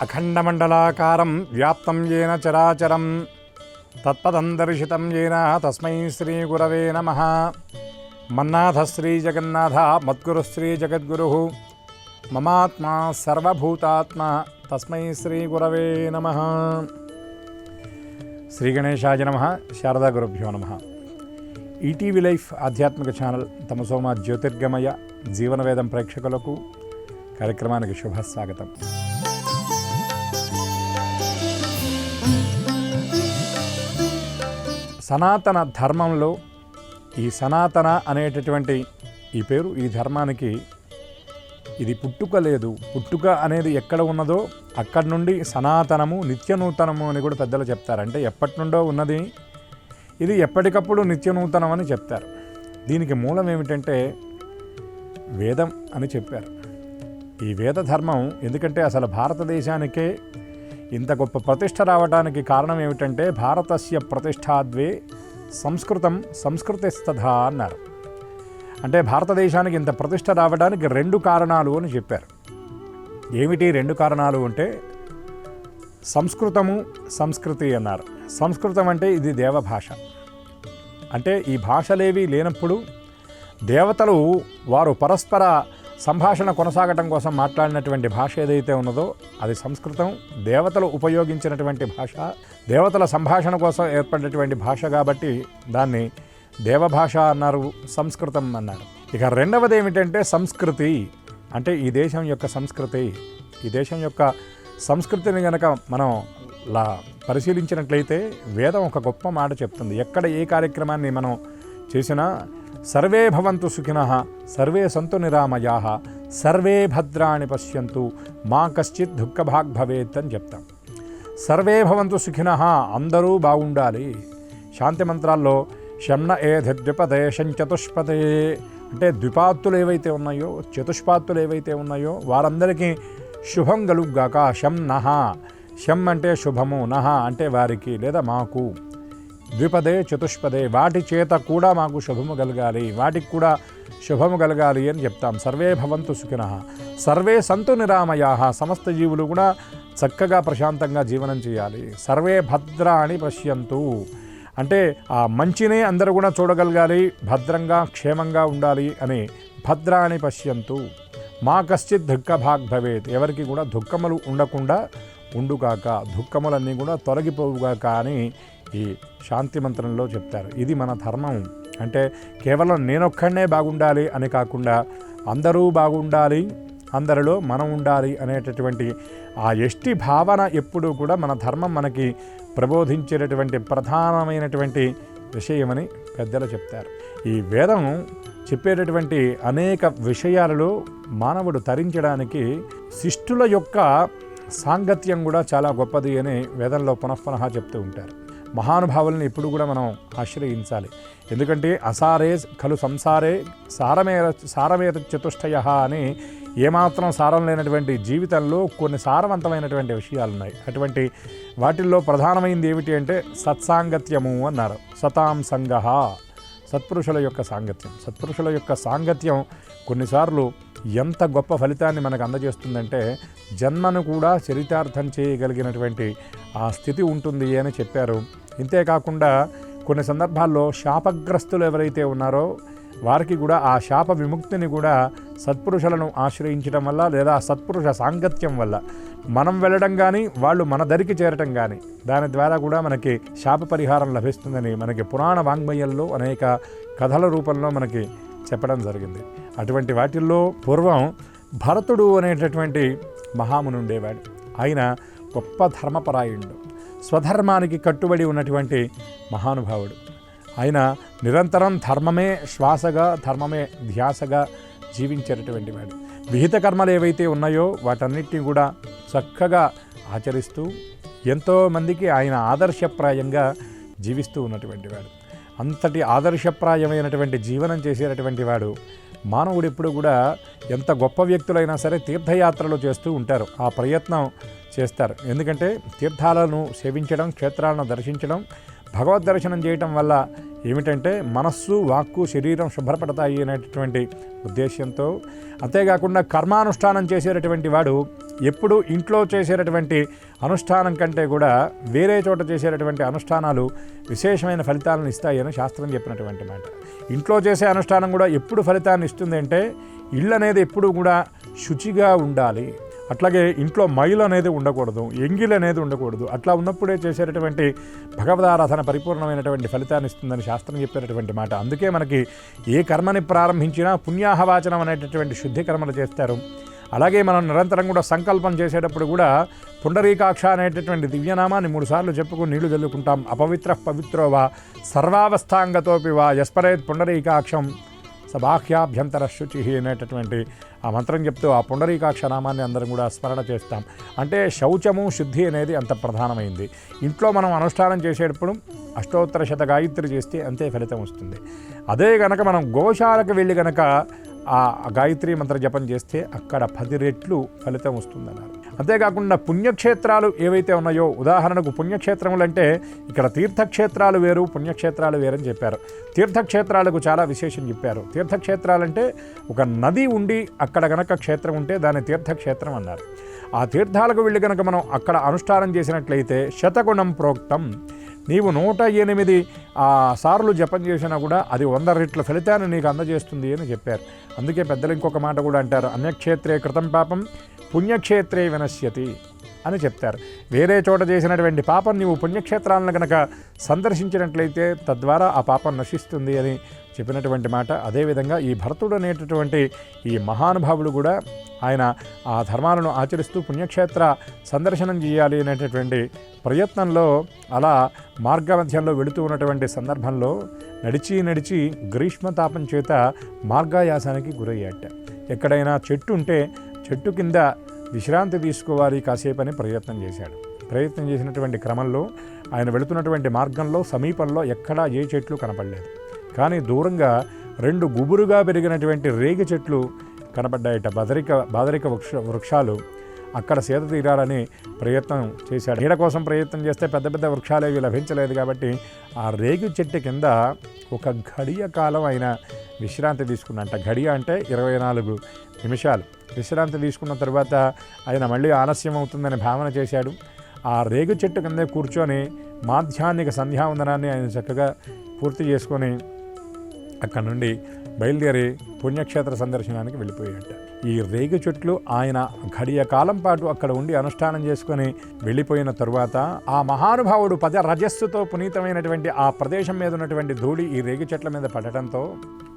అఖండమండలాకారం వ్యాప్తం येन చరాచరం తత్పదం దర్శితం येन తస్మై శ్రీ గురవే నమః. మన్నాథ శ్రీ జగన్నాథ మద్గురు శ్రీ జగద్గురు మమాత్మా సర్వభూతాత్మ తస్మై శ్రీ గురవే నమః. శ్రీ గణేశాయ నమః. శారదా గురుభ్యో నమః. ఈటీవీ లైఫ్ ఆధ్యాత్మిక ఛానల్ తమసోమ జ్యోతిర్గమయ జీవనవేదం ప్రేక్షకులకు కార్యక్రమానికి శుభస్వాగతం. సనాతన ధర్మంలో ఈ సనాతన అనేటటువంటి ఈ పేరు, ఈ ధర్మానికి ఇది పుట్టుక లేదు. పుట్టుక అనేది ఎక్కడ ఉన్నదో అక్కడి నుండి సనాతనము, నిత్యనూతనము అని కూడా పెద్దలు చెప్తారు. అంటే ఎప్పటి నుండో ఉన్నది, ఇది ఎప్పటికప్పుడు నిత్యనూతనం అని చెప్తారు. దీనికి మూలం ఏమిటంటే వేదం అని చెప్పారు. ఈ వేద ధర్మం ఎందుకంటే అసలు భారతదేశానికే ఇంత గొప్ప ప్రతిష్ట రావడానికి కారణం ఏమిటంటే భారతస్య ప్రతిష్టాద్వే సంస్కృతం సంస్కృతిస్తథా అన్నారు. అంటే భారతదేశానికి ఇంత ప్రతిష్ట రావడానికి రెండు కారణాలు అని చెప్పారు. ఏమిటి రెండు కారణాలు అంటే సంస్కృతము, సంస్కృతి అన్నారు. సంస్కృతం అంటే ఇది దేవభాష. అంటే ఈ భాషలేవి లేనప్పుడు దేవతలు వారు పరస్పర సంభాషణ కొనసాగటం కోసం మాట్లాడినటువంటి భాష ఏదైతే ఉన్నదో అది సంస్కృతం. దేవతలు ఉపయోగించినటువంటి భాష, దేవతల సంభాషణ కోసం ఏర్పడినటువంటి భాష కాబట్టి దాన్ని దేవభాష అన్నారు, సంస్కృతం అన్నారు. ఇక రెండవది ఏమిటంటే సంస్కృతి. అంటే ఈ దేశం యొక్క సంస్కృతి. ఈ దేశం యొక్క సంస్కృతిని కనుక మనం పరిశీలించినట్లయితే వేదం ఒక గొప్ప మాట చెప్తుంది. ఎక్కడ ఏ కార్యక్రమాన్ని మనం చేసినా సర్వే భవంతు సుఖినః సర్వే సంతు నిరామయాః సర్వే భద్రాణి పశ్యంతు మా కశ్చిత్ దుఃఖభాగ్ భవేత్ అని చెప్తాం. సర్వే భవంతు సుఖినః, అందరూ బాగుండాలి. శాంతి మంత్రాల్లో శమ్న ఏధిద్విపదే శంచతుష్పదే అంటే ద్విపాత్తులు ఏవైతే ఉన్నాయో, చతుష్పాత్తులు ఏవైతే ఉన్నాయో వారందరికీ శుభం కలుగ్గాక. శం నః, శం అంటే శుభము, నః అంటే వారికి లేదా మాకు, ద్విపదే చతుష్పదే వాటి చేత కూడా మాకు శుభము కలగాలి, వాటికి కూడా శుభము కలగాలి అని చెప్తాం. సర్వే భవంతు సుఖినః సర్వే సంతు నిరామయాః, సమస్త జీవులు కూడా చక్కగా ప్రశాంతంగా జీవనం చేయాలి. సర్వే భద్రాణి పశ్యంతు అంటే ఆ మంచినే అందరూ కూడా చూడగలగాలి, భద్రంగా క్షేమంగా ఉండాలి అని భద్రాణి పశ్యంతు మా కశ్చిత్ దుఃఖభాగ్ భవేత్, ఎవరికి కూడా దుఃఖములు ఉండకుండా ఉండుగాక, దుఃఖములన్నీ కూడా తొలగిపోవుగాక అని ఈ శాంతి మంత్రంలో చెప్తారు. ఇది మన ధర్మం. అంటే కేవలం నేనొక్కడనే బాగుండాలి అని కాకుండా అందరూ బాగుండాలి, అందరిలో మనం ఉండాలి అనేటటువంటి ఆ ఎష్టి భావన ఎప్పుడూ కూడా మన ధర్మం మనకి ప్రబోధించేటటువంటి ప్రధానమైనటువంటి విషయమని పెద్దలు చెప్తారు. ఈ వేదం చెప్పేటటువంటి అనేక విషయాలలో మానవుడు తరించడానికి శిష్టుల యొక్క సాంగత్యం కూడా చాలా గొప్పది అని వేదంలో పునఃపునః చెప్తూ ఉంటారు. మహానుభావులను ఎప్పుడు కూడా మనం ఆశ్రయించాలి. ఎందుకంటే అసారే ఖలు సంసారే సారమేత చతుష్టయ అని ఏమాత్రం సారం లేనటువంటి జీవితంలో కొన్ని సారవంతమైనటువంటి విషయాలు ఉన్నాయి. అటువంటి వాటిల్లో ప్రధానమైనది ఏమిటి అంటే సత్సాంగత్యము అన్నారు. సతాం సంగః, సత్పురుషుల యొక్క సాంగత్యం. సత్పురుషుల యొక్క సాంగత్యం కొన్నిసార్లు ఎంత గొప్ప ఫలితాన్ని మనకు అందజేస్తుందంటే జన్మను కూడా చరితార్థం చేయగలిగినటువంటి ఆ స్థితి ఉంటుంది అని చెప్పారు. ఇంతేకాకుండా కొన్ని సందర్భాల్లో శాపగ్రస్తులు ఎవరైతే ఉన్నారో వారికి కూడా ఆ శాప విముక్తిని కూడా సత్పురుషులను ఆశ్రయించడం వల్ల లేదా సత్పురుష సాంగత్యం వల్ల మనం వెళ్ళడం కానీ వాళ్ళు మన దరికి చేరటం కానీ దాని ద్వారా కూడా మనకి శాప పరిహారం లభిస్తుందని మనకి పురాణ వాంగ్మయంలో అనేక కథల రూపంలో మనకి చెప్పడం జరిగింది. అటువంటి వాటిల్లో పూర్వం భరతుడు అనేటటువంటి మహాముని ఉండేవాడు. ఆయన గొప్ప ధర్మపరాయణుడు, స్వధర్మానికి కట్టుబడి ఉన్నటువంటి మహానుభావుడు. ఆయన నిరంతరం ధర్మమే శ్వాసగా, ధర్మమే ధ్యాసగా జీవించేటటువంటి వాడు. విహిత కర్మలు ఏవైతే ఉన్నాయో వాటన్నిటిని కూడా చక్కగా ఆచరిస్తూ ఎంతోమందికి ఆయన ఆదర్శప్రాయంగా జీవిస్తూ ఉన్నటువంటి వాడు. అంతటి ఆదర్శప్రాయమైనటువంటి జీవనం చేసేటటువంటి వాడు. మానవుడు ఎప్పుడు కూడా ఎంత గొప్ప వ్యక్తులైనా సరే తీర్థయాత్రలు చేస్తూ ఉంటారు, ఆ ప్రయత్నం చేస్తారు. ఎందుకంటే తీర్థాలను సేవించడం, క్షేత్రాలను దర్శించడం భగవద్ దర్శనం చేయటం వల్ల ఏమిటంటే మనస్సు, వాక్కు, శరీరం శుభ్రపడతాయి అనేటటువంటి ఉద్దేశ్యంతో, అంతేకాకుండా కర్మానుష్ఠానం చేసేటటువంటి వాడు ఎప్పుడు ఇంట్లో చేసేటటువంటి అనుష్ఠానం కంటే కూడా వేరే చోట చేసేటటువంటి అనుష్ఠానాలు విశేషమైన ఫలితాలను ఇస్తాయని శాస్త్రం చెప్పినటువంటి మాట. ఇంట్లో చేసే అనుష్ఠానం కూడా ఎప్పుడు ఫలితాన్ని ఇస్తుంది అంటే ఇల్లు అనేది ఎప్పుడు కూడా శుచిగా ఉండాలి, అట్లాగే ఇంట్లో మైలు అనేది ఉండకూడదు, ఎంగిల్ అనేది ఉండకూడదు. అట్లా ఉన్నప్పుడే చేసేటటువంటి భగవదారాధన పరిపూర్ణమైనటువంటి ఫలితాన్ని ఇస్తుందని శాస్త్రం చెప్పేటటువంటి మాట. అందుకే మనకి ఏ కర్మని ప్రారంభించినా పుణ్యాహవాచనం అనేటటువంటి శుద్ధి కర్మలు చేస్తారు. అలాగే మనం నిరంతరం కూడా సంకల్పం చేసేటప్పుడు కూడా పుండరీకాక్ష అనేటటువంటి దివ్యనామాన్ని 3 సార్లు చెప్పుకుని నీళ్లు చల్లుకుంటాం. అపవిత్ర పవిత్రో వా సర్వావస్థాంగతోపి వా యస్పరేత్ పుండరీకాక్షం సబాహ్యాభ్యంతర శుచి అనేటటువంటి ఆ మంత్రం చెప్తూ ఆ పుండరీకాక్ష నామాన్ని అందరం కూడా స్మరణ చేస్తాం. అంటే శౌచము, శుద్ధి అనేది అంత ప్రధానమైంది. ఇంట్లో మనం అనుష్ఠానం చేసేటప్పుడు అష్టోత్తర శత గాయత్రి చేస్తే అంతే ఫలితం వస్తుంది. అదే గనక మనం గోశాలకు వెళ్ళి గనక ఆ గాయత్రి మంత్ర జపం చేస్తే అక్కడ 10 రెట్లు ఫలితం వస్తుందన్నారు. అంతేకాకుండా పుణ్యక్షేత్రాలు ఏవైతే ఉన్నాయో, ఉదాహరణకు పుణ్యక్షేత్రములు అంటే ఇక్కడ తీర్థక్షేత్రాలు వేరు, పుణ్యక్షేత్రాలు వేరని చెప్పారు. తీర్థక్షేత్రాలకు చాలా విశేషం చెప్పారు. తీర్థక్షేత్రాలంటే ఒక నది ఉండి అక్కడ గనక క్షేత్రం ఉంటే దాన్ని తీర్థక్షేత్రం అన్నారు. ఆ తీర్థాలకు వెళ్ళి గనక మనం అక్కడ అనుష్ఠానం చేసినట్లయితే శతగుణం ప్రోక్తం, నీవు 108 సార్లు జపం చేసినా కూడా అది 100 రెట్ల ఫలితాన్ని నీకు అందజేస్తుంది అని చెప్పారు. అందుకే పెద్దలు ఇంకొక మాట కూడా అంటారు, అన్యక్షేత్రే కృతం పాపం పుణ్యక్షేత్రే వినశ్యతి అని చెప్తారు. వేరే చోట చేసినటువంటి పాపం నీవు పుణ్యక్షేత్రాలను కనుక సందర్శించినట్లయితే తద్వారా ఆ పాపం నశిస్తుంది అని చెప్పినటువంటి మాట. అదేవిధంగా ఈ భరతుడు అనేటటువంటి ఈ మహానుభావుడు కూడా ఆయన ఆ ధర్మాలను ఆచరిస్తూ పుణ్యక్షేత్ర సందర్శనం చేయాలి అనేటటువంటి ప్రయత్నంలో అలా మార్గమధ్యంలో వెళుతూ ఉన్నటువంటి సందర్భంలో నడిచి గ్రీష్మతాపం చేత మార్గాయాసానికి గురయ్యాట. ఎక్కడైనా చెట్టు ఉంటే చెట్టు కింద విశ్రాంతి తీసుకోవాలి కాసేపని ప్రయత్నం చేశాడు. ప్రయత్నం చేసినటువంటి క్రమంలో ఆయన వెళుతున్నటువంటి మార్గంలో సమీపంలో ఎక్కడా ఏ చెట్లు కనపడలేదు. కానీ దూరంగా 2 గుబురుగా పెరిగినటువంటి రేగి చెట్లు కనపడ్డాయట, బాదరిక వృక్షాలు. అక్కడ సేద తీరాలని ప్రయత్నం చేశాడు. నీడ కోసం ప్రయత్నం చేస్తే పెద్ద పెద్ద వృక్షాలేవి లభించలేదు కాబట్టి ఆ రేగి చెట్టు కింద ఒక ఘడియ కాలం ఆయన విశ్రాంతి తీసుకున్నట్ట. ఘడియ అంటే 24 నిమిషాలు విశ్రాంతి తీసుకున్న తర్వాత ఆయన మళ్ళీ ఆలస్యం అవుతుందని భావన చేశాడు. ఆ రేగు చెట్టు కింద కూర్చొని మాధ్యాహ్నిక సంధ్యావందనాన్ని ఆయన చక్కగా పూర్తి చేసుకొని అక్కడ నుండి బయలుదేరి పుణ్యక్షేత్ర సందర్శనానికి వెళ్ళిపోయాట. ఈ రేగు చెట్లు ఆయన ఘడియ కాలం పాటు అక్కడ ఉండి అనుష్ఠానం చేసుకొని వెళ్ళిపోయిన తరువాత ఆ మహానుభావుడు 10 రజస్సుతో పునీతమైనటువంటి ఆ ప్రదేశం మీద ఉన్నటువంటి ధూళి ఈ రేగు చెట్ల మీద పడటంతో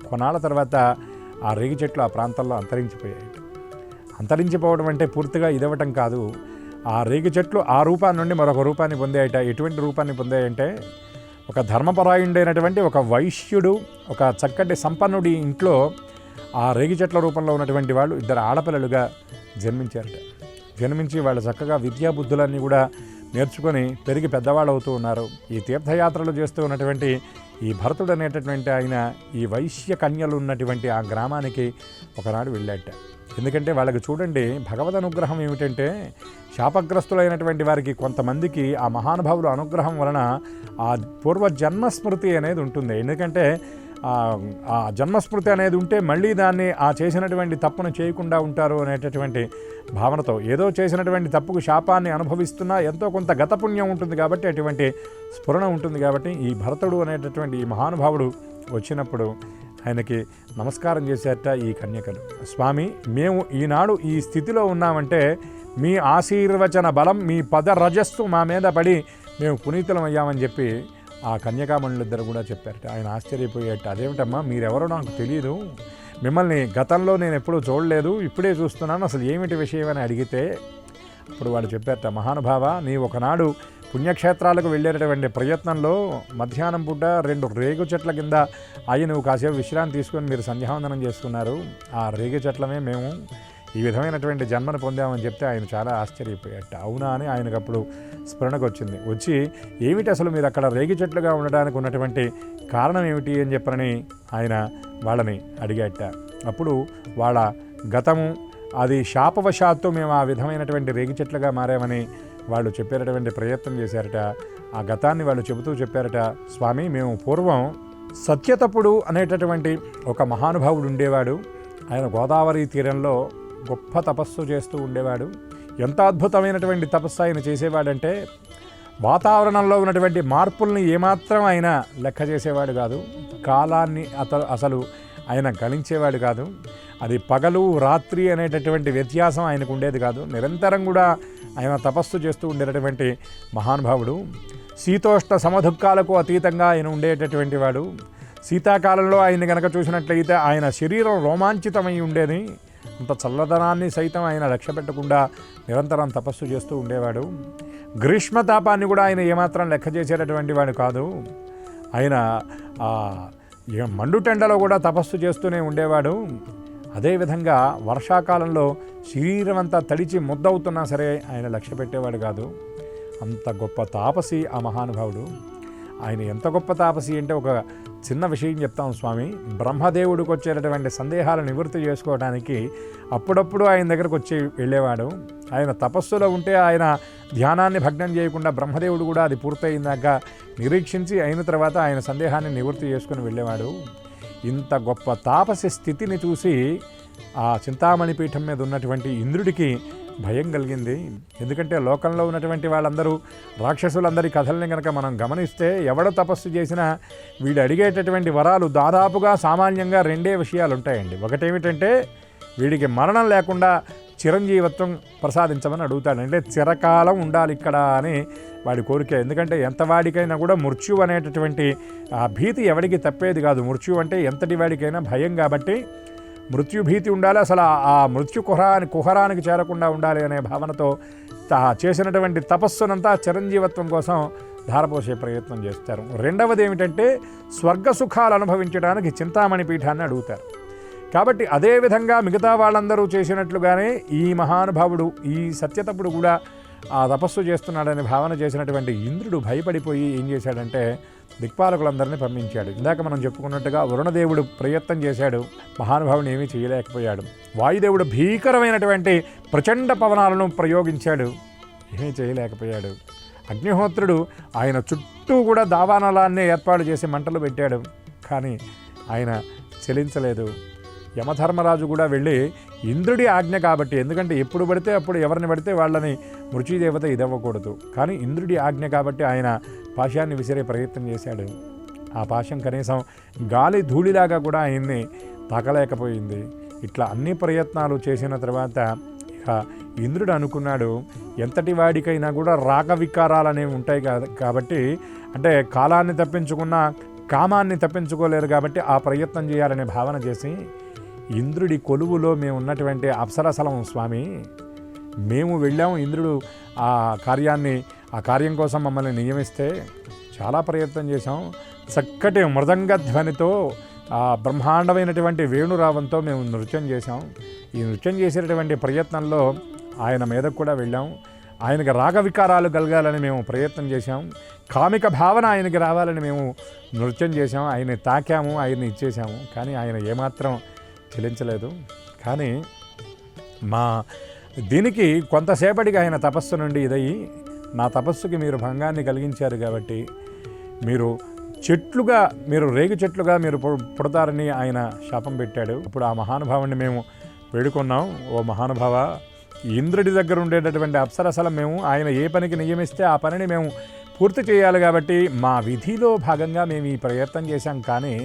కొన్నాళ్ళ తర్వాత ఆ రేగు చెట్లు ఆ ప్రాంతంలో అంతరించిపోయాయి. అంతరించిపోవడం అంటే పూర్తిగా ఇదవటం కాదు. ఆ రేగు చెట్లు ఆ రూపాన్ని నుండి మరొక రూపాన్ని పొందాయట. ఎటువంటి రూపాన్ని పొందాయంటే ఒక ధర్మపరాయుడైనటువంటి ఒక వైశ్యుడు, ఒక చక్కటి సంపన్నుడి ఇంట్లో ఆ రేగి చెట్ల రూపంలో ఉన్నటువంటి వాళ్ళు 2 ఆడపిల్లలుగా జన్మించారట. జన్మించి వాళ్ళు చక్కగా విద్యాబుద్ధులన్నీ కూడా నేర్చుకొని పెరిగి పెద్దవాళ్ళు అవుతూ ఉన్నారు. ఈ తీర్థయాత్రలు చేస్తూ ఉన్నటువంటి ఈ భరతుడు అనేటటువంటి ఆయన ఈ వైశ్య కన్యలు ఉన్నటువంటి ఆ గ్రామానికి ఒకనాడు వెళ్ళాట. ఎందుకంటే వాళ్ళకి చూడండి భగవద్ అనుగ్రహం ఏమిటంటే శాపగ్రస్తులైనటువంటి వారికి కొంతమందికి ఆ మహానుభావుల అనుగ్రహం వలన ఆ పూర్వ జన్మస్మృతి అనేది ఉంటుంది. ఎందుకంటే ఆ జన్మస్మృతి అనేది ఉంటే మళ్ళీ దాన్ని ఆ చేసినటువంటి తప్పును చేయకుండా ఉంటారు అనేటటువంటి భావనతో ఏదో చేసినటువంటి తప్పుకు శాపాన్ని అనుభవిస్తున్నా ఎంతో కొంత గతపుణ్యం ఉంటుంది కాబట్టి అటువంటి స్ఫురణ ఉంటుంది. కాబట్టి ఈ భరతుడు అనేటటువంటి ఈ మహానుభావుడు వచ్చినప్పుడు ఆయనకి నమస్కారం చేశారట ఈ కన్యకలు. స్వామి, మేము ఈనాడు ఈ స్థితిలో ఉన్నామంటే మీ ఆశీర్వచన బలం, మీ 10 రజస్సు మా మీద పడి మేము పునీతులం అయ్యామని చెప్పి ఆ కన్యకామణులిద్దరు కూడా చెప్పారట. ఆయన ఆశ్చర్యపోయేట. అదేమిటమ్మా, మీరెవరో నాకు తెలియదు, మిమ్మల్ని గతంలో నేను ఎప్పుడూ చూడలేదు, ఇప్పుడే చూస్తున్నాను, అసలు ఏమిటి విషయం అని అడిగితే అప్పుడు వాళ్ళు చెప్పారట, మహానుభావ, నీ ఒకనాడు పుణ్యక్షేత్రాలకు వెళ్ళేటటువంటి ప్రయత్నంలో మధ్యాహ్నం పూట 2 రేగు చెట్ల కింద అయ్యి నువ్వు కాసేపు విశ్రాంతి తీసుకొని మీరు సంధ్యావందనం చేసుకున్నారు. ఆ రేగు చెట్లమే మేము ఈ విధమైనటువంటి జన్మను పొందామని చెప్తే ఆయన చాలా ఆశ్చర్యపోయాట. అవునా అని ఆయనకు అప్పుడు స్ఫురణకు వచ్చింది. వచ్చి ఏమిటి అసలు మీరు అక్కడ రేగి చెట్లుగా ఉండడానికి ఉన్నటువంటి కారణం ఏమిటి అని చెప్పని ఆయన వాళ్ళని అడిగాట. అప్పుడు వాళ్ళ గతము అది శాపవశాత్తు మేము ఆ విధమైనటువంటి రేగి చెట్లుగా మారామని వాళ్ళు చెప్పేటటువంటి ప్రయత్నం చేశారట. ఆ గతాన్ని వాళ్ళు చెబుతూ చెప్పారట, స్వామి మేము పూర్వం సత్యతపుడు అనేటటువంటి ఒక మహానుభావుడు ఉండేవాడు. ఆయన గోదావరి తీరంలో గొప్ప తపస్సు చేస్తూ ఉండేవాడు. ఎంత అద్భుతమైనటువంటి తపస్సు ఆయన చేసేవాడంటే వాతావరణంలో ఉన్నటువంటి మార్పుల్ని ఏమాత్రం ఆయన లెక్క చేసేవాడు కాదు. కాలాన్ని అసలు ఆయన గణించేవాడు కాదు. అది పగలు రాత్రి అనేటటువంటి వ్యత్యాసం ఆయనకు ఉండేది కాదు. నిరంతరం కూడా ఆయన తపస్సు చేస్తూ ఉండేటటువంటి మహానుభావుడు. శీతోష్ణ సమదుఃఖాలకు అతీతంగా ఆయన ఉండేటటువంటి వాడు. శీతాకాలంలో ఆయన కనుక చూసినట్లయితే ఆయన శరీరం రోమాంచితమై ఉండేది. అంత చల్లదనాన్ని సైతం ఆయన లక్ష్య పెట్టకుండా నిరంతరం తపస్సు చేస్తూ ఉండేవాడు. గ్రీష్మతాపాన్ని కూడా ఆయన ఏమాత్రం లెక్క చేసేటటువంటి వాడు కాదు. ఆయన మండుటెండలో కూడా తపస్సు చేస్తూనే ఉండేవాడు. అదేవిధంగా వర్షాకాలంలో శరీరం అంతా తడిచి ముద్దవుతున్నా సరే ఆయన లక్ష్య పెట్టేవాడు కాదు. అంత గొప్ప తాపసి ఆ మహానుభావుడు. ఆయన ఎంత గొప్ప తాపసి అంటే ఒక చిన్న విషయం చెప్తాం స్వామి. బ్రహ్మదేవుడికి వచ్చేటటువంటి సందేహాలు నివృత్తి చేసుకోవడానికి అప్పుడప్పుడు ఆయన దగ్గరకు వచ్చి వెళ్ళేవాడు. ఆయన తపస్సులో ఉంటే ఆయన ధ్యానాన్ని భగ్నం చేయకుండా బ్రహ్మదేవుడు కూడా అది పూర్తయిందాక నిరీక్షించి అయిన తర్వాత ఆయన సందేహాన్ని నివృత్తి చేసుకుని వెళ్ళేవాడు. ఇంత గొప్ప తాపసి స్థితిని చూసి ఆ చింతామణి పీఠం మీద ఉన్నటువంటి ఇంద్రుడికి భయం కలిగింది. ఎందుకంటే లోకంలో ఉన్నటువంటి వాళ్ళందరూ రాక్షసులందరి కథల్ని కనుక మనం గమనిస్తే ఎవడ తపస్సు చేసినా వీడు అడిగేటటువంటి వరాలు దాదాపుగా సామాన్యంగా రెండే విషయాలు ఉంటాయండి. ఒకటేమిటంటే వీడికి మరణం లేకుండా చిరంజీవత్వం ప్రసాదించమని అడుగుతాడు. అంటే చిరకాలం ఉండాలి ఇక్కడ అని వాడి కోరిక. ఎందుకంటే ఎంత వాడికైనా కూడా మృత్యు అనేటటువంటి ఆ భీతి ఎవడికి తప్పేది కాదు. మృత్యు అంటే ఎంతటి వాడికైనా భయం కాబట్టి మృత్యుభీతి ఉండాలి. అసలు ఆ మృత్యు కుహరానికి చేరకుండా ఉండాలి అనే భావనతో చేసినటువంటి తపస్సునంతా చిరంజీవత్వం కోసం ధారపోసే ప్రయత్నం చేస్తారు. రెండవది ఏమిటంటే స్వర్గ సుఖాలు అనుభవించడానికి చింతామణి పీఠాన్ని అడుగుతారు. కాబట్టి అదేవిధంగా మిగతా వాళ్ళందరూ చేసినట్లుగానే ఈ మహానుభావుడు ఈ సత్యతపుడు కూడా ఆ తపస్సు చేస్తున్నాడని భావన చేసినటువంటి ఇంద్రుడు భయపడిపోయి ఏం చేశాడంటే దిక్పాలకులందరినీ పంపించాడు. ఇందాక మనం చెప్పుకున్నట్టుగా వరుణదేవుడు ప్రయత్నం చేశాడు, మహానుభావుని ఏమీ చేయలేకపోయాడు. వాయుదేవుడు భీకరమైనటువంటి ప్రచండ పవనాలను ప్రయోగించాడు, ఏమీ చేయలేకపోయాడు. అగ్నిహోత్రుడు ఆయన చుట్టూ కూడా దావానలాన్ని ఏర్పాటు చేసి మంటలు పెట్టాడు, కానీ ఆయన చలించలేదు. యమధర్మరాజు కూడా వెళ్ళి ఇంద్రుడి ఆజ్ఞ కాబట్టి, ఎందుకంటే ఎప్పుడు పడితే అప్పుడు ఎవరిని పడితే వాళ్ళని మృత్యుదేవత ఇదవ్వకూడదు, కానీ ఇంద్రుడి ఆజ్ఞ కాబట్టి ఆయన పాశాన్ని విసిరే ప్రయత్నం చేశాడు. ఆ పాశం కనీసం గాలి ధూళిలాగా కూడా ఆయన్ని తాకలేకపోయింది. ఇట్లా అన్ని ప్రయత్నాలు చేసిన తర్వాత ఇక ఇంద్రుడు అనుకున్నాడు, ఎంతటి వాడికైనా కూడా రాగ వికారాలు అనేవి ఉంటాయి కాబట్టి, అంటే కాలాన్ని తప్పించుకున్న కామాన్ని తప్పించుకోలేరు కాబట్టి ఆ ప్రయత్నం చేయాలనే భావన చేసి, ఇంద్రుడి కొలువులో మేము ఉన్నటువంటి అప్సరసలం స్వామి, మేము వెళ్ళాము. ఇంద్రుడు ఆ కార్యం కోసం మమ్మల్ని నియమిస్తే చాలా ప్రయత్నం చేశాం. చక్కటి మృదంగ ధ్వనితో ఆ బ్రహ్మాండమైనటువంటి వేణురావంతో మేము నృత్యం చేశాం. ఈ నృత్యం చేసేటటువంటి ప్రయత్నంలో ఆయన మీదకు కూడా వెళ్ళాం. ఆయనకి రాగ వికారాలు కలగాలని మేము ప్రయత్నం చేశాం. కామిక భావన ఆయనకి రావాలని మేము నృత్యం చేశాం. ఆయన్ని తాకాము, ఆయన్ని ఇచ్చేసాము, కానీ ఆయన ఏమాత్రం చెలించలేదు. కానీ దీనికి కొంతసేపటికి ఆయన తపస్సు నుండి ఇదయ్యి, నా తపస్సుకి మీరు భంగాన్ని కలిగించారు కాబట్టి మీరు రేగు చెట్లుగా మీరు పుడతారని ఆయన శాపం పెట్టాడు. ఇప్పుడు ఆ మహానుభావుని మేము వేడుకున్నాం, ఓ మహానుభావ, ఇంద్రుడి దగ్గర ఉండేటటువంటి అప్సరసలం మేము ఆయన ఏ పనికి నియమిస్తే ఆ పనిని మేము పూర్తి చేయాలి కాబట్టి మా విధిలో భాగంగా మేము ఈ ప్రయత్నం చేశాం, కానీ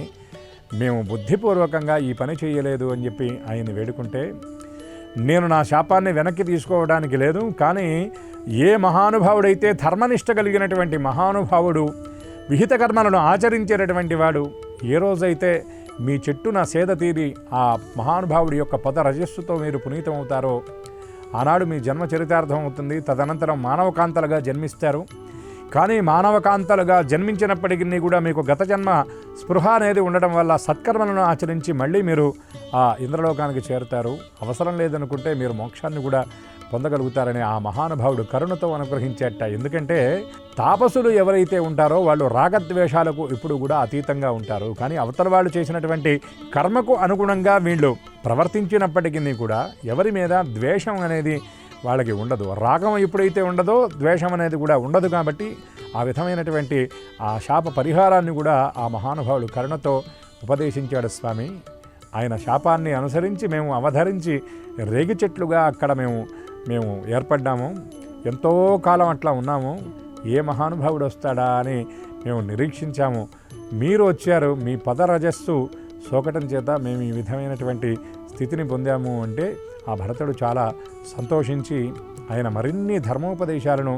మేము బుద్ధిపూర్వకంగా ఈ పని చేయలేదు అని చెప్పి ఆయన వేడుకుంటే, నేను నా శాపాన్ని వెనక్కి తీసుకోవడానికి లేదు, కానీ ఏ మహానుభావుడైతే ధర్మనిష్ట కలిగినటువంటి మహానుభావుడు, విహిత కర్మలను ఆచరించేటటువంటి వాడు, ఏ రోజైతే మీ చెట్టున సేద తీరి ఆ మహానుభావుడి యొక్క పద రజస్సుతో మీరు పునీతమవుతారో ఆనాడు మీ జన్మ చరితార్థం అవుతుంది. తదనంతరం మానవకాంతలుగా జన్మిస్తారు. కానీ మానవకాంతలుగా జన్మించినప్పటికీ కూడా మీకు గత జన్మ స్పృహ అనేది ఉండడం వల్ల సత్కర్మలను ఆచరించి మళ్ళీ మీరు ఆ ఇంద్రలోకానికి చేరుతారు. అవసరం లేదనుకుంటే మీరు మోక్షాన్ని కూడా పొందగలుగుతారని ఆ మహానుభావుడు కరుణతో అనుగ్రహించేట. ఎందుకంటే తాపసులు ఎవరైతే ఉంటారో వాళ్ళు రాగద్వేషాలకు ఇప్పుడు కూడా అతీతంగా ఉంటారు. కానీ అవతల వాళ్ళు చేసినటువంటి కర్మకు అనుగుణంగా వీళ్ళు ప్రవర్తించినప్పటికీ కూడా ఎవరి మీద ద్వేషం అనేది వాళ్ళకి ఉండదు. రాగం ఎప్పుడైతే ఉండదో ద్వేషం అనేది కూడా ఉండదు. కాబట్టి ఆ విధమైనటువంటి ఆ శాప పరిహారాన్ని కూడా ఆ మహానుభావుడు కరుణతో ఉపదేశించాడు స్వామి. ఆయన శాపాన్ని అనుసరించి మేము అవధరించి రేగి చెట్లుగా అక్కడ మేము ఏర్పడ్డాము. ఎంతో కాలం అట్లా ఉన్నాము. ఏ మహానుభావుడు వస్తాడా అని మేము నిరీక్షించాము. మీరు వచ్చారు. మీ పదరజస్సు సోకటం చేత మేము ఈ విధమైనటువంటి స్థితిని పొందాము అంటే ఆ భరతుడు చాలా సంతోషించి ఆయన మరిన్ని ధర్మోపదేశాలను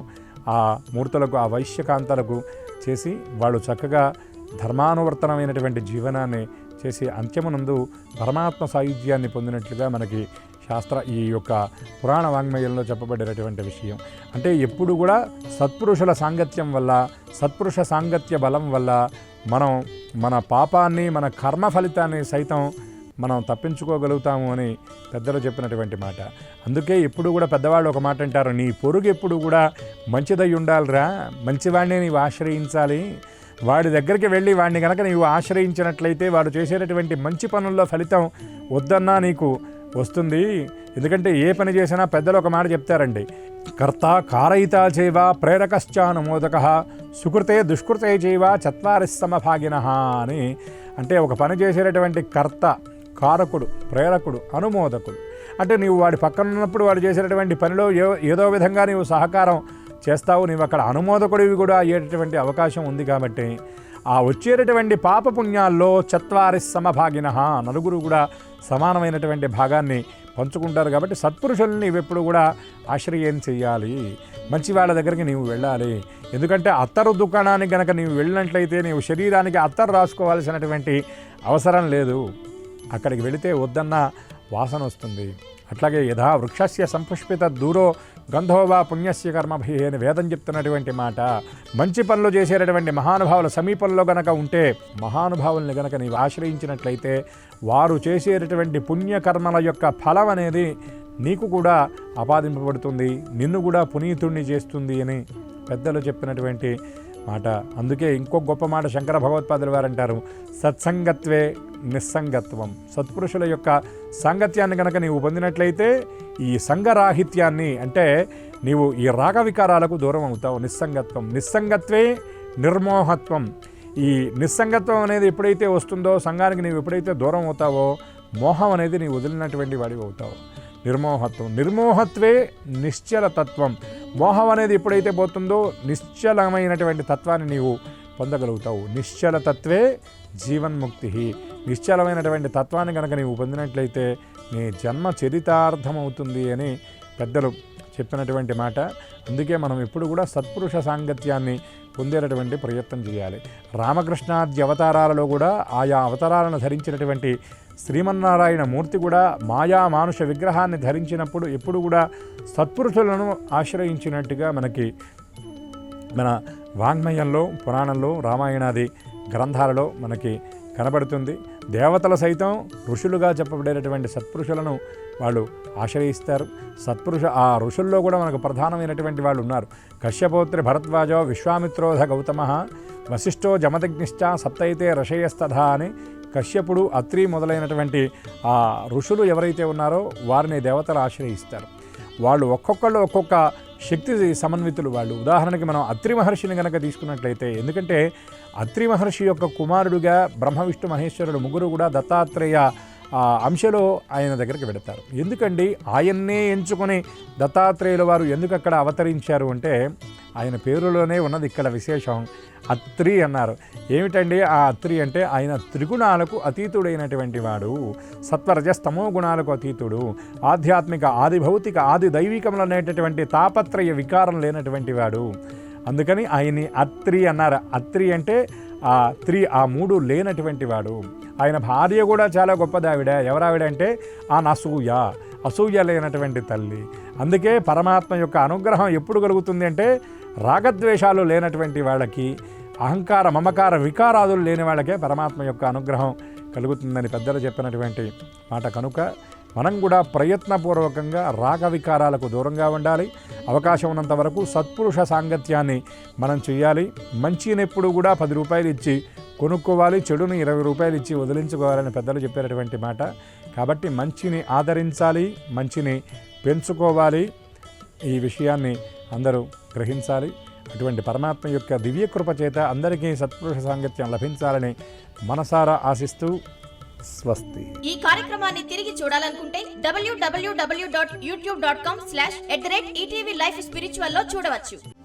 ఆ మూర్తులకు, ఆ వైశ్యకాంతలకు చేసి వాళ్ళు చక్కగా ధర్మానువర్తనమైనటువంటి జీవనాన్ని చేసి అంత్యమునందు పరమాత్మ సాయుధ్యాన్ని పొందినట్లుగా మనకి ఈ యొక్క పురాణ వాంగ్మయంలో చెప్పబడినటువంటి విషయం. అంటే ఎప్పుడు కూడా సత్పురుషుల సాంగత్యం వల్ల, సత్పురుష సాంగత్య బలం వల్ల మనం మన పాపాన్ని, మన కర్మ ఫలితాన్ని సైతం మనం తప్పించుకోగలుగుతాము అని పెద్దలు చెప్పినటువంటి మాట. అందుకే ఎప్పుడు కూడా పెద్దవాళ్ళు ఒక మాట అంటారు, నీ పొరుగు ఎప్పుడు కూడా మంచిదై ఉండాలిరా, మంచివాడిని నీవు ఆశ్రయించాలి. వాడి దగ్గరికి వెళ్ళి వాడిని కనుక నీవు ఆశ్రయించినట్లయితే వాడు చేసేటటువంటి మంచి పనుల్లో ఫలితం వద్దన్నా నీకు వస్తుంది. ఎందుకంటే ఏ పని చేసినా పెద్దలు ఒక మాట చెప్తారండి, కర్త కారయితా చైవ ప్రేరకశ్చానుమోదక సుకృతే దుష్కృతే చైవ చత్వారిస్సమభాగినః అని. అంటే ఒక పని చేసేటటువంటి కర్త, కారకుడు, ప్రేరకుడు, అనుమోదకుడు. అంటే నీవు వాడి పక్కన ఉన్నప్పుడు వాడు చేసేటటువంటి పనిలో ఏదో విధంగా నీవు సహకారం చేస్తావు. నీవు అక్కడ అనుమోదకుడివి కూడా అయ్యేటటువంటి అవకాశం ఉంది. కాబట్టి ఆ వచ్చేటటువంటి పాపపుణ్యాల్లో చత్వారిస్సమభాగినః, నలుగురు కూడా సమానమైనటువంటి భాగాన్ని పంచుకుంటారు. కాబట్టి సత్పురుషుల్ని నీవెప్పుడు కూడా ఆశ్రయం చెయ్యాలి. మంచి వాళ్ళ దగ్గరికి నీవు వెళ్ళాలి. ఎందుకంటే అత్తరు దుకాణానికి కనుక నీవు వెళ్ళినట్లయితే నీవు శరీరానికి అత్తరు రాసుకోవాల్సినటువంటి అవసరం లేదు. అక్కడికి వెళితే వద్దన్న వాసన వస్తుంది. అట్లాగే యథా వృక్షస్య సంపుష్పిత దూరో గంధోవా పుణ్యస్య కర్మభి అని వేదం చెప్తున్నటువంటి మాట. మంచి పనులు చేసేటటువంటి మహానుభావుల సమీపంలో గనక ఉంటే, మహానుభావుల్ని గనక నీవు ఆశ్రయించినట్లయితే వారు చేసేటటువంటి పుణ్యకర్మల యొక్క ఫలం అనేది నీకు కూడా ఆపాదింపబడుతుంది, నిన్ను కూడా పునీతుణ్ణి చేస్తుంది అని పెద్దలు చెప్పినటువంటి మాట. అందుకే ఇంకో గొప్ప మాట శంకర భగవత్పాదులు వారు అంటారు, సత్సంగత్వే నిస్సంగత్వం. సత్పురుషుల యొక్క సాంగత్యాన్ని కనుక నీవు పొందినట్లయితే ఈ సంగరాహిత్యాన్ని, అంటే నీవు ఈ రాగ వికారాలకు దూరం అవుతావు. నిస్సంగత్వం, నిస్సంగత్వే నిర్మోహత్వం. ఈ నిస్సంగత్వం అనేది ఎప్పుడైతే వస్తుందో, సంఘానికి నీవు ఎప్పుడైతే దూరం అవుతావో, మోహం అనేది నీవు వదిలినటువంటి వాడివి అవుతావు. నిర్మోహత్వం, నిర్మోహత్వే నిశ్చలతత్వం. మోహం అనేది ఎప్పుడైతే పోతుందో నిశ్చలమైనటువంటి తత్వాన్ని నీవు పొందగలుగుతావు. నిశ్చలతత్వే జీవన్ముక్తి. నిశ్చలమైనటువంటి తత్వాన్ని కనుక నీవు పొందినట్లయితే నీ జన్మ చరితార్థమవుతుంది అని పెద్దలు చెప్పినటువంటి మాట. అందుకే మనం ఎప్పుడు కూడా సత్పురుష సాంగత్యాన్ని పొందేటటువంటి ప్రయత్నం చేయాలి. రామకృష్ణాది అవతారాలలో కూడా ఆయా అవతారాలను ధరించినటువంటి శ్రీమన్నారాయణ మూర్తి కూడా మాయా మానుష విగ్రహాన్ని ధరించినప్పుడు ఎప్పుడు కూడా సత్పురుషులను ఆశ్రయించినట్టుగా మనకి మన వాంగ్మయంలో, పురాణంలో, రామాయణాది గ్రంథాలలో మనకి కనబడుతుంది. దేవతలు సైతం ఋషులుగా చెప్పబడేటటువంటి సత్పురుషులను వాళ్ళు ఆశ్రయిస్తారు. ఆ ఋషుల్లో కూడా మనకు ప్రధానమైనటువంటి వాళ్ళు ఉన్నారు. కశ్యపోత్రి భరద్వాజో విశ్వామిత్రోధ గౌతమ వశిష్ఠో జమదగ్నిశ్చ సప్తైతే ఋషయస్తథా అని కశ్యపుడు, అత్రి మొదలైనటువంటి ఆ ఋషులు ఎవరైతే ఉన్నారో వారిని దేవతలు ఆశ్రయిస్తారు. వాళ్ళు ఒక్కొక్కళ్ళు ఒక్కొక్క శక్తి సమన్వితులు వాళ్ళు. ఉదాహరణకి మనం అత్రి మహర్షిని కనుక తీసుకున్నట్లయితే, ఎందుకంటే అత్రి మహర్షి యొక్క కుమారుడుగా బ్రహ్మ విష్ణు మహేశ్వరుడు ముగ్గురు కూడా దత్తాత్రేయ అంశలో ఆయన దగ్గరికి వెడతారు. ఎందుకండి ఆయన్నే ఎంచుకొని దత్తాత్రేయుల వారు ఎందుకు అక్కడ అవతరించారు అంటే, ఆయన పేరులోనే ఉన్నది ఇక్కడ విశేషం. అత్రి అన్నారు. ఏమిటండి ఆ అత్రి అంటే, ఆయన త్రిగుణాలకు అతీతుడైనటువంటి వాడు, సత్వరజస్తమో గుణాలకు అతీతుడు, ఆధ్యాత్మిక, ఆది భౌతిక, ఆది దైవికములు అనేటటువంటి తాపత్రయ వికారం లేనటువంటి వాడు. అందుకని ఆయన్ని అత్రి అన్నారు. అత్రి అంటే ఆ మూడు లేనటువంటి వాడు. ఆయన భార్య కూడా చాలా గొప్పదావిడ. ఎవరావిడ అంటే అసూయ లేనటువంటి తల్లి. అందుకే పరమాత్మ యొక్క అనుగ్రహం ఎప్పుడు కలుగుతుంది అంటే, రాగద్వేషాలు లేనటువంటి వాళ్ళకి, అహంకార మమకార వికారాదులు లేని వాళ్ళకే పరమాత్మ యొక్క అనుగ్రహం కలుగుతుందని పెద్దలు చెప్పినటువంటి మాట. కనుక మనం కూడా ప్రయత్నపూర్వకంగా రాగ వికారాలకు దూరంగా ఉండాలి. అవకాశం ఉన్నంత వరకు సత్పురుష సాంగత్యాన్ని మనం చేయాలి. మంచిని ఎప్పుడు కూడా 10 రూపాయలు ఇచ్చి కొనుక్కోవాలి, చెడుని 20 రూపాయలు ఇచ్చి వదిలించుకోవాలని పెద్దలు చెప్పేటటువంటి మాట. కాబట్టి మంచిని ఆదరించాలి, మంచిని పెంచుకోవాలి. ఈ విషయాన్ని అందరూ గ్రహించాలి. అటువంటి పరమాత్మ యొక్క దివ్య కృప చేత అందరికీ సత్పురుష సాంగత్యం లభించాలని మనసారా ఆశిస్తూ స్వస్తి. ఈ కార్యక్రమాన్ని తిరిగి చూడాలనుకుంటే www.youtube.com/@ETV Life Spiritual లో చూడవచ్చు.